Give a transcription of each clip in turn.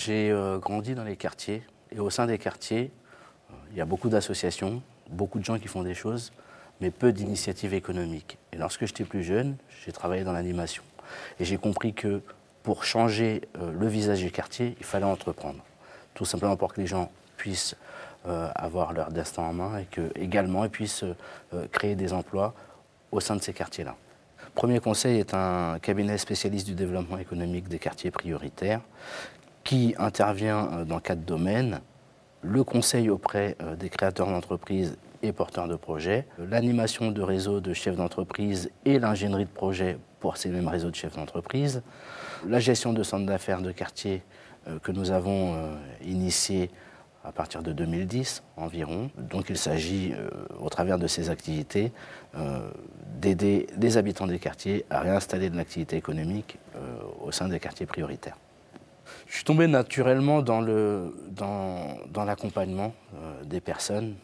J'ai grandi dans les quartiers et au sein des quartiers, il y a beaucoup d'associations, beaucoup de gens qui font des choses, mais peu d'initiatives économiques. Et lorsque j'étais plus jeune, j'ai travaillé dans l'animation. Et j'ai compris que pour changer le visage du quartier, il fallait entreprendre. Tout simplement pour que les gens puissent avoir leur destin en main et qu'également ils puissent créer des emplois au sein de ces quartiers-là. Premier Conseil est un cabinet spécialiste du développement économique des quartiers prioritaires qui intervient dans 4 domaines. Le conseil auprès des créateurs d'entreprises et porteurs de projets, l'animation de réseaux de chefs d'entreprise et l'ingénierie de projet pour ces mêmes réseaux de chefs d'entreprise, la gestion de centres d'affaires de quartier que nous avons initié à partir de 2010 environ. Donc il s'agit, au travers de ces activités, d'aider les habitants des quartiers à réinstaller de l'activité économique au sein des quartiers prioritaires. Je suis tombé naturellement dans l'accompagnement des personnes,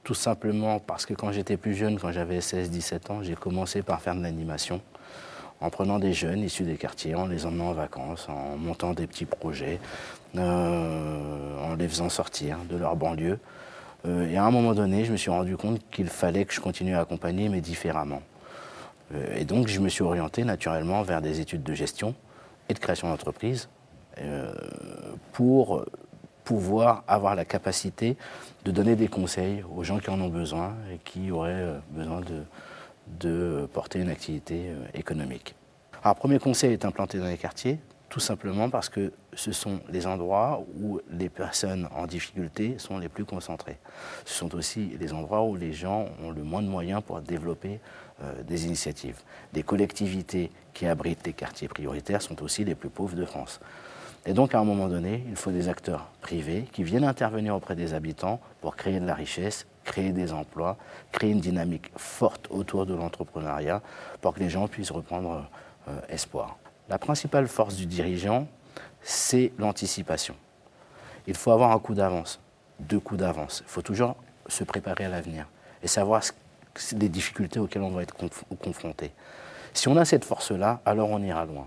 tout simplement parce que quand j'étais plus jeune, quand j'avais 16-17 ans, j'ai commencé par faire de l'animation, en prenant des jeunes issus des quartiers, en les emmenant en vacances, en montant des petits projets, en les faisant sortir de leur banlieue. Et à un moment donné, je me suis rendu compte qu'il fallait que je continue à accompagner, mais différemment. Et donc, je me suis orienté naturellement vers des études de gestion et de création d'entreprise pour pouvoir avoir la capacité de donner des conseils aux gens qui en ont besoin et qui auraient besoin de porter une activité économique. Alors, premier conseil est implanté dans les quartiers, tout simplement parce que ce sont les endroits où les personnes en difficulté sont les plus concentrées. Ce sont aussi les endroits où les gens ont le moins de moyens pour développer des initiatives. Les collectivités qui abritent les quartiers prioritaires sont aussi les plus pauvres de France. Et donc, à un moment donné, il faut des acteurs privés qui viennent intervenir auprès des habitants pour créer de la richesse, créer des emplois, créer une dynamique forte autour de l'entrepreneuriat pour que les gens puissent reprendre espoir. La principale force du dirigeant, c'est l'anticipation. Il faut avoir un coup d'avance, 2 coups d'avance. Il faut toujours se préparer à l'avenir et savoir les difficultés auxquelles on va être confronté. Si on a cette force-là, alors on ira loin.